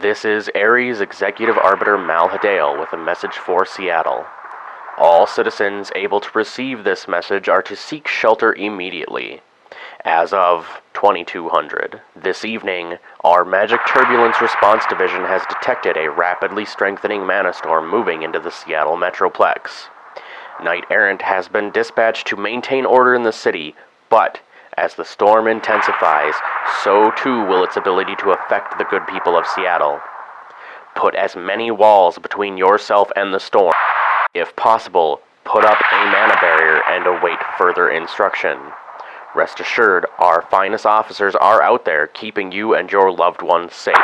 This is Ares Executive Arbiter Mal Hadale with a message for Seattle. All citizens able to receive this message are to seek shelter immediately. As of 2200, this evening, our Magic Turbulence Response Division has detected a rapidly strengthening mana storm moving into the Seattle Metroplex. Knight Errant has been dispatched to maintain order in the city, but as the storm intensifies, so too will its ability to affect the good people of Seattle. Put as many walls between yourself and the storm. If possible, put up a mana barrier and await further instruction. Rest assured, our finest officers are out there keeping you and your loved ones safe.